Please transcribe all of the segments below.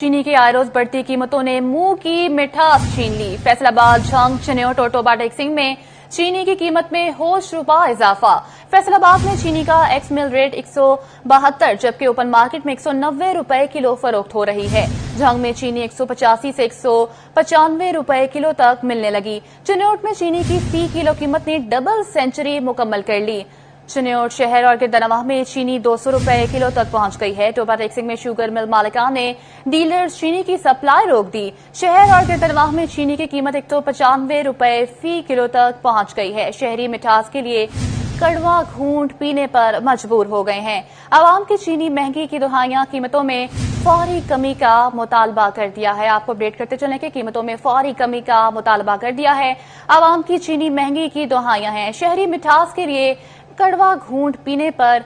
चीनी की आए रोज बढ़ती कीमतों ने मुंह की मिठास छीन ली। फैसलाबाद, झंग, चिन्योट और टोबा टेक्सिंग में चीनी की कीमत में होशरुबा इजाफा। फैसलाबाद में चीनी का एक्स मिल रेट 172 जबकि ओपन मार्केट में 190 रुपए किलो फरोख्त हो रही है। झंग में चीनी 185 से 195 रुपए किलो तक मिलने लगी। चिन्योट में चीनी की फी किलो कीमत ने डबल सेंचुरी मुकम्मल कर ली। चिन्योट शहर और गिरदनवाह में चीनी 200 रुपए किलो तक पहुंच गई है। टोबा टेक्सिंग में शुगर मिल मालिकान ने डीलर्स चीनी की सप्लाई रोक दी। शहर और गिरदनवाह में चीनी की कीमत 195 रुपए फी किलो तक पहुंच गई है। शहरी मिठास के लिए कड़वा घूंट पीने पर मजबूर हो गए हैं। आवाम की चीनी महंगी की दुहाइयां कीमतों में फौरी कमी का मुतालबा कर दिया है। आपको अपडेट करते चलें कि कीमतों में फौरी कमी का मुतालबा कर दिया है। आवाम की चीनी महंगी की दुहाइयां हैं। शहरी मिठास के लिए कड़वा घूंट पीने पर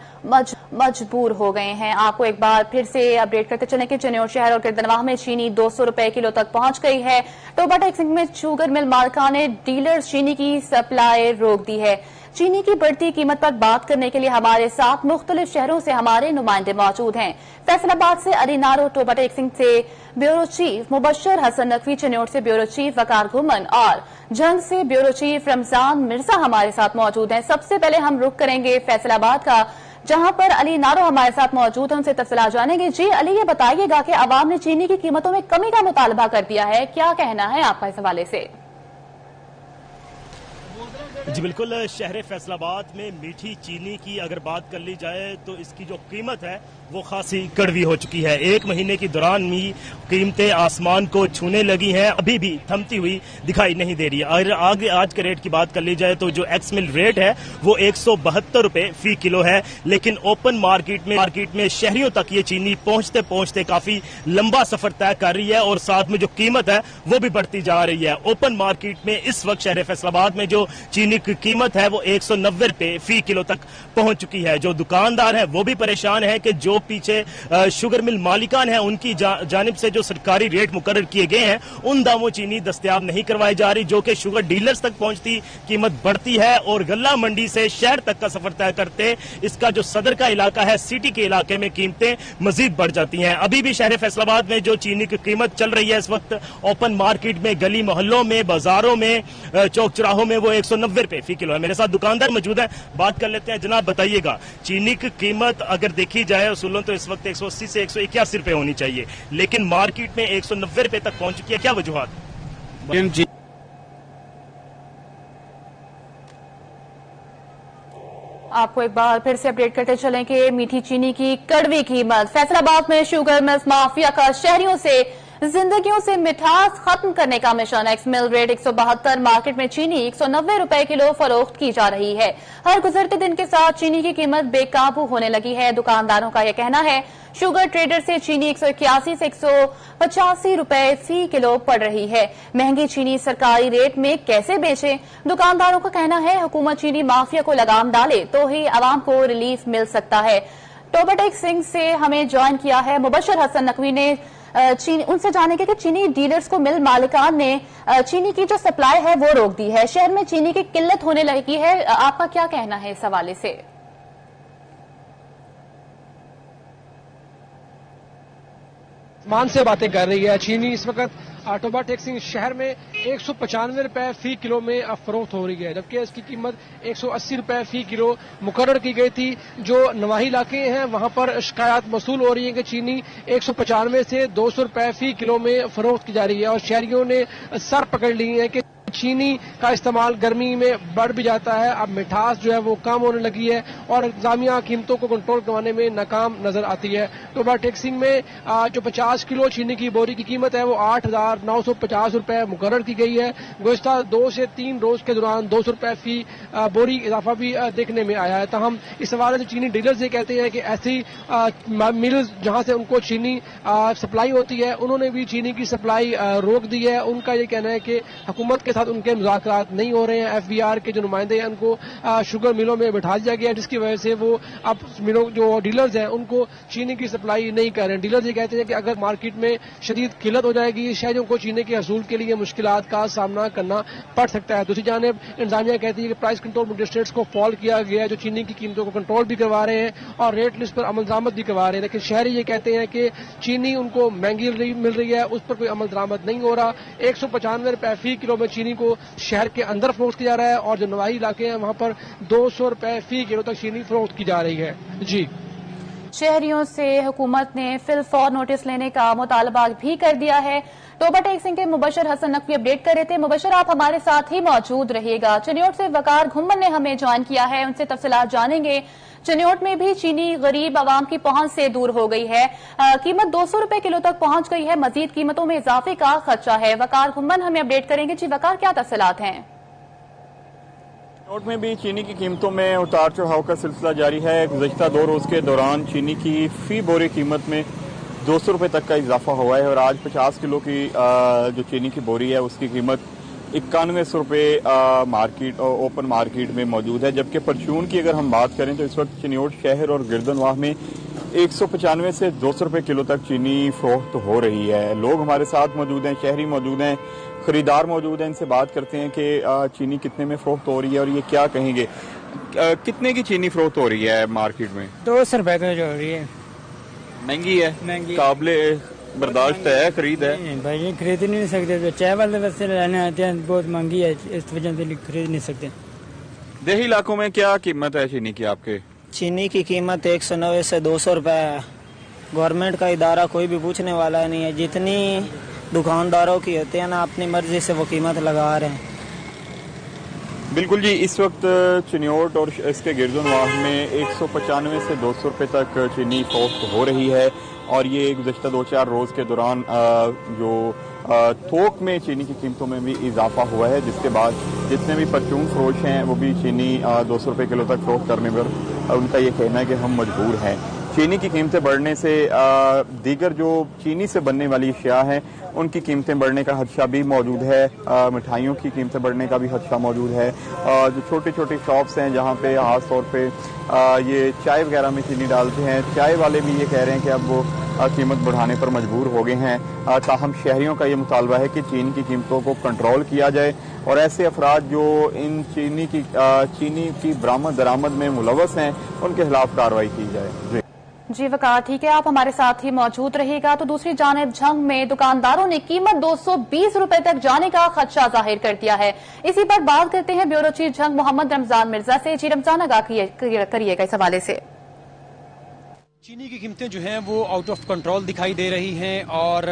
मजबूर हो गए हैं। आपको एक बार फिर से अपडेट करते चलें कि चिन्योट शहर और गिरदनवाह में चीनी 200 रुपए किलो तक पहुंच गई है। टोबा टेक्सिंग में शुगर मिल मालिकान ने डीलर्स चीनी की सप्लाई रोक दी है। चीनी की बढ़ती कीमत पर बात करने के लिए हमारे साथ मुख्तलिफ शहरों से हमारे नुमाइंदे मौजूद हैं। फैसलाबाद से अली नारो, टोबा टेक्सिंग से ब्यूरो चीफ मुबशर हसन नकवी, चिन्योट से ब्यूरो चीफ वकार घुमन और झंग से ब्यूरो चीफ रमजान मिर्जा हमारे साथ मौजूद हैं। सबसे पहले हम रुख करेंगे फैसलाबाद का, जहां पर अली नारो हमारे साथ मौजूद हैं। उनसे तफसीलात जानेंगे। जी अली, ये बताइएगा कि आवाम ने चीनी की कीमतों में कमी का मुतालबा कर दिया है, क्या कहना है आपका इस हवाले से? जी बिल्कुल, शहर फैसलाबाद में मीठी चीनी की अगर बात कर ली जाए तो इसकी जो कीमत है वो खासी कड़वी हो चुकी है। एक महीने के दौरान भी कीमतें आसमान को छूने लगी हैं, अभी भी थमती हुई दिखाई नहीं दे रही है। अगर आगे आज के रेट की बात कर ली जाए तो जो एक्स मिल रेट है वो 172 रुपए फी किलो है, लेकिन ओपन मार्केट में शहरियों तक ये चीनी पहुंचते पहुंचते काफी लंबा सफर तय कर रही है और साथ में जो कीमत है वो भी बढ़ती जा रही है। ओपन मार्केट में इस वक्त शहर फैसलाबाद में जो चीनी की कीमत है वो 190 रुपए फी किलो तक पहुंच चुकी है। जो दुकानदार है वो भी परेशान है कि जो पीछे शुगर मिल मालिकान है उनकी जानिब से जो सरकारी रेट मुकर्रर किए गए हैं उन दामों चीनी दस्तयाब नहीं करवाई जा रही, जो कि शुगर डीलर्स तक पहुंचती कीमत बढ़ती है और गल्ला मंडी से शहर तक का सफर तय करते इसका जो सदर का इलाका है, सिटी के इलाके में कीमतें मजीद बढ़ जाती हैं। अभी भी शहर फैसलाबाद में जो चीनी की कीमत चल रही है इस वक्त ओपन मार्केट में, गली मोहल्लों में, बाजारों में, चौक चौराहों में, वो 190 रुपए फी किलो है। मेरे साथ दुकानदार मौजूद है, बात कर लेते हैं। जनाब बताइएगा, चीनी की कीमत अगर देखी जाए उसूलों तो इस वक्त 180 से 181 रुपए होनी चाहिए, लेकिन मार्केट में 190 रुपए तक पहुंच चुकी है, क्या वजूहात? आपको एक बार फिर से अपडेट करते चलें कि मीठी चीनी की कड़वी कीमत। फैसलाबाद में शुगर मिल्स माफिया का शहरियों से जिंदगियों से मिठास खत्म करने का मिशन। एक्स मिल रेट 172, मार्केट में चीनी 190 रुपए किलो फरोख्त की जा रही है। हर गुजरते दिन के साथ चीनी की कीमत बेकाबू होने लगी है। दुकानदारों का यह कहना है शुगर ट्रेडर से चीनी 181 से 185 रुपए फी किलो पड़ रही है। महंगी चीनी सरकारी रेट में कैसे बेचें? दुकानदारों का कहना है हुकूमत चीनी माफिया को लगाम डाले तो ही आवाम को रिलीफ मिल सकता है। टोबा टेक्सिंग से हमें ज्वाइन किया है मुबशर हसन नकवी ने। उनसे जानेंगे कि चीनी डीलर्स को मिल मालिकान ने चीनी की जो सप्लाई है वो रोक दी है। शहर में चीनी की किल्लत होने लगी है, आपका क्या कहना है इस हवाले से? मान से बातें कर रही है। चीनी इस वक्त टोबा टेक्सिंग शहर में 195 रुपए फी किलो में फरोख्त हो रही है, जबकि इसकी कीमत 180 रुपए फी किलो मुकर्रर की गई थी। जो नवाही इलाके हैं वहां पर शिकायत मसूल हो रही है कि चीनी 195 से 200 रुपए फी किलो में फरोख्त की जा रही है और शहरियों ने सर पकड़ ली है कि चीनी का इस्तेमाल गर्मी में बढ़ भी जाता है। अब मिठास जो है वो कम होने लगी है और इंतजामिया कीमतों को कंट्रोल करवाने में नाकाम नजर आती है। टोबा टेक्सिंग में जो 50 किलो चीनी की बोरी की कीमत है वो 8,950 रुपए मुकर्रर की गई है। गुज़िश्ता 2 से 3 रोज के दौरान 200 रुपए फी बोरी इजाफा भी देखने में आया है। तो हम इस हवाले से चीनी डीलर्स ये कहते हैं कि ऐसी मिल्स जहां से उनको चीनी सप्लाई होती है उन्होंने भी चीनी की सप्लाई रोक दी है। उनका ये कहना है कि हुकूमत के साथ उनके मुज़ाकरात नहीं हो रहे हैं। FBR के जो नुमाइंदे हैं उनको शुगर मिलों में बिठा दिया गया, जिसकी वजह से वो अब मिलों जो डीलर्स हैं उनको चीनी की सप्लाई नहीं कर रहे हैं। डीलर्स ये कहते हैं कि अगर मार्केट में शदीद किल्लत हो जाएगी, शहरियों को चीनी के हसूल के लिए मुश्किलात का सामना करना पड़ सकता है। दूसरी जानिब इंतजामिया कहती है कि प्राइस कंट्रोल मजिस्ट्रेट्स को फॉल किया गया है, जो चीनी की कीमतों को कंट्रोल भी करवा रहे हैं और रेट लिस्ट पर अमल दरामद भी करवा रहे हैं। लेकिन शहरी ये कहते हैं कि चीनी उनको महंगी मिल रही है, उस पर कोई अमल दरामद नहीं हो रहा। 195 रुपए फी किलो में चीनी को शहर के अंदर फरोख्त किया जा रहा है और जो नवाही इलाके हैं वहां पर 200 रुपए फी किलो तक चीनी फरोख्त की जा रही है। जी, शहरियों से हुकूमत ने फिलफौर नोटिस लेने का मुतालबा भी कर दिया है। टोबा टैक्सिंग के मुबशर हसन नकवी अपडेट कर रहे थे। मुबशर, आप हमारे साथ ही मौजूद रहिएगा। चिन्योट से वकार घुम्मन ने हमें ज्वाइन किया है, उनसे तफसीलात जानेंगे। चिन्योट में भी चीनी गरीब आवाम की पहुंच से दूर हो गई है, कीमत 200 रुपए किलो तक पहुंच गई है, मजीद कीमतों में इजाफे का खदशा है। वकार घुम्मन हमें अपडेट करेंगे। जी वकार, क्या तफसीलात हैं? चिन्योट में भी चीनी की कीमतों में उतार चढ़ाव का सिलसिला जारी है। गुज़श्ता 2 रोज़ के दौरान चीनी की फी बोरी कीमत में 200 रुपये तक का इजाफा हुआ है और आज 50 किलो की जो चीनी की बोरी है उसकी कीमत 9100 रुपये मार्केट ओपन मार्केट में मौजूद है। जबकि परचून की अगर हम बात करें तो इस वक्त चिन्योट शहर और गिरदनवाह में 195 से 200 रुपये किलो तक चीनी फरोख्त हो रही है। लोग हमारे साथ मौजूद हैं, शहरी मौजूद हैं, खरीदार मौजूद हैं। इनसे बात करते हैं कि चीनी कितने में फरोख्त हो रही है और ये क्या कहेंगे। कितने की चीनी फरोख्त हो रही है मार्केट में? 200 रुपए का जो हो रही है। महंगी है, काबिले बर्दाश्त है, खरीद है? नहीं भाई, ये खरीद नहीं सकते, तो चाय वाले वैसे लेने आते हैं, बहुत महंगी है, इस वजह से खरीद नहीं सकते। देही इलाकों में क्या कीमत है चीनी की आपके? चीनी की कीमत 190 से 200 रुपए है। गवर्नमेंट का इदारा कोई भी पूछने वाला नहीं है, जितनी दुकानदारों की होती है ना, अपनी मर्जी से वो कीमत लगा रहे हैं। बिल्कुल जी, इस वक्त चिन्योट और इसके गिरदनवाह में 195 से 200 रुपये तक चीनी फरोख्त हो रही है और ये गुज़श्ता 2-4 रोज़ के दौरान जो थोक में चीनी की कीमतों में भी इजाफा हुआ है, जिसके बाद जितने भी परचून फरोश हैं वो भी चीनी 200 रुपये किलो तक फरोख्त करने पर उनका ये कहना है कि हम मजबूर हैं। चीनी की कीमतें बढ़ने से दीगर जो चीनी से बनने वाली अशिया हैं उनकी कीमतें बढ़ने का खदशा भी मौजूद है। मिठाइयों की कीमतें बढ़ने का भी खदशा मौजूद है। जो छोटे छोटे शॉप्स हैं जहाँ पे खास तौर पे ये चाय वगैरह में चीनी डालते हैं, चाय वाले भी ये कह रहे हैं कि अब वो कीमत बढ़ाने पर मजबूर हो गए हैं। ताहम शहरियों का ये मुतालबा है कि चीनी की कीमतों को कंट्रोल किया जाए और ऐसे अफराद जो इन चीनी की बरामद दरामद में मुलव्वस हैं उनके खिलाफ कार्रवाई की जाए। जी वकार, ठीक है, आप हमारे साथ ही मौजूद रहेगा। तो दूसरी जानिब झंग में दुकानदारों ने कीमत 220 रुपए तक जाने का खदशा जाहिर कर दिया है। इसी पर बात करते हैं ब्यूरो चीफ झंग मोहम्मद रमजान मिर्जा से। जी रमजान, आगाह करिएगा इस हवाले से। चीनी की कीमतें जो हैं वो आउट ऑफ कंट्रोल दिखाई दे रही हैं और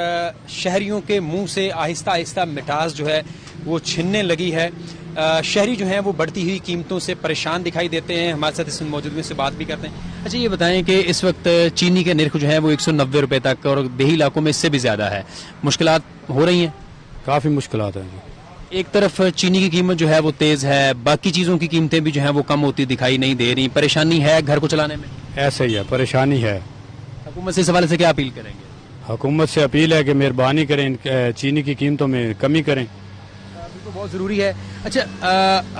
शहरियों के मुंह से आहिस्ता आहिस्ता मिठास जो है वो छिनने लगी है। शहरी जो हैं वो बढ़ती हुई कीमतों से परेशान दिखाई देते हैं। हमारे साथ इस मौजूद में से बात भी करते हैं। अच्छा, ये बताएं कि इस वक्त चीनी के निर्ख जो है वो 190 रुपए तक और देही इलाकों में इससे भी ज्यादा है, मुश्किलात हो रही हैं? काफी मुश्किलात हैं। एक तरफ चीनी की कीमत जो है वो तेज है, बाकी चीजों की कीमतें भी जो है वो कम होती दिखाई नहीं दे रही। परेशानी है घर को चलाने में? ऐसा ही है, परेशानी है। हुकूमत से इस हवाले से क्या अपील करेंगे? हुकूमत से अपील है कि मेहरबानी करें, चीनी की कीमतों में कमी करें। तो बहुत ज़रूरी है। अच्छा,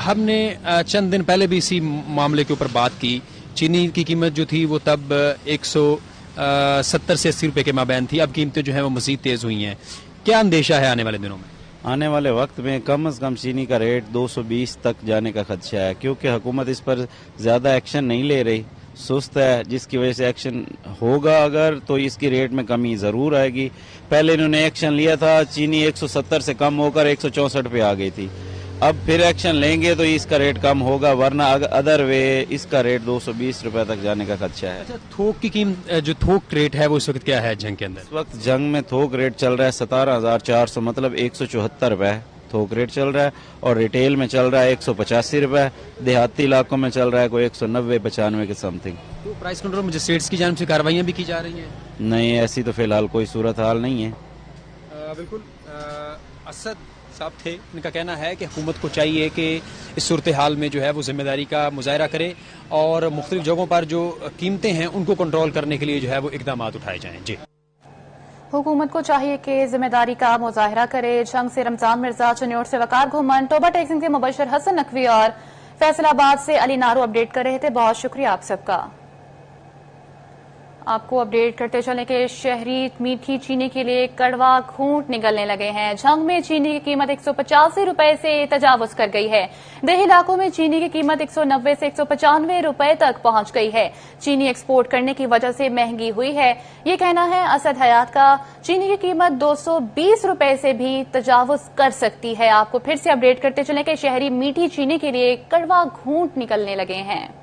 हमने चंद दिन पहले भी इसी मामले के ऊपर बात की। चीनी की कीमत जो थी वो तब 170 से 80 रुपए के माबैन थी, अब कीमतें जो है वो मजीद तेज हुई हैं। क्या अंदेशा है आने वाले दिनों में? आने वाले वक्त में कम से कम चीनी का रेट 220 तक जाने का खदशा है, क्योंकि हुकूमत इस पर ज्यादा एक्शन नहीं ले रही, सुस्त है, जिसकी वजह से एक्शन होगा अगर तो इसकी रेट में कमी जरूर आएगी। पहले इन्होंने एक्शन लिया था, चीनी 170 से कम होकर 164 पे आ गई थी, अब फिर एक्शन लेंगे तो इसका रेट कम होगा, वरना अदर वे इसका रेट 220 रुपए तक जाने का खदशा है। अच्छा, थोक की कीमत जो थोक रेट है वो इस वक्त क्या है जंग के अंदर? इस वक्त जंग में थोक रेट चल रहा है 17,400, मतलब 174 रुपए थोक रेट चल रहा है और रिटेल में चल रहा है 185 रुपए, देहाती इलाकों में चल रहा है कोई 190-95 के समथिंग। तो प्राइस कंट्रोल मजिस्ट्रेट्स की जानिब से कार्रवाइयां भी की जा रही हैं? नहीं, ऐसी तो फिलहाल कोई सूरत हाल नहीं है। बिल्कुल, असद साहब थे, इनका कहना है कि हुकूमत को चाहिए कि इस सूरत हाल में जो है वो जिम्मेदारी का मुजाहरा करे और मुख्तलिफ जगहों पर जो कीमतें हैं उनको कंट्रोल करने के लिए जो है वो इकदाम उठाए जाएं। जी हुकूमत को चाहिए कि जिम्मेदारी का मुजाहरा करे। जंग से रमजान मिर्जा, चन्योट से वकार घुमन, टोबा टेक्सिंग से मुबशर हसन नकवी और फैसलाबाद से अली नारू अपडेट कर रहे थे। बहुत शुक्रिया आप सबका। आपको अपडेट करते चलें कि शहरी मीठी चीनी के लिए कड़वा घूंट निकलने लगे हैं। झंग में चीनी की कीमत 185 रुपए से तजावुज कर गई है। देही इलाकों में चीनी की कीमत 190 से 195 रुपए तक पहुंच गई है। चीनी एक्सपोर्ट करने की वजह से महंगी हुई है, ये कहना है असद हयात का। चीनी की कीमत 220 रुपए से भी तजावुज कर सकती है। आपको फिर से अपडेट करते चलें कि शहरी मीठी चीनी के लिए कड़वा घूंट निकलने लगे हैं।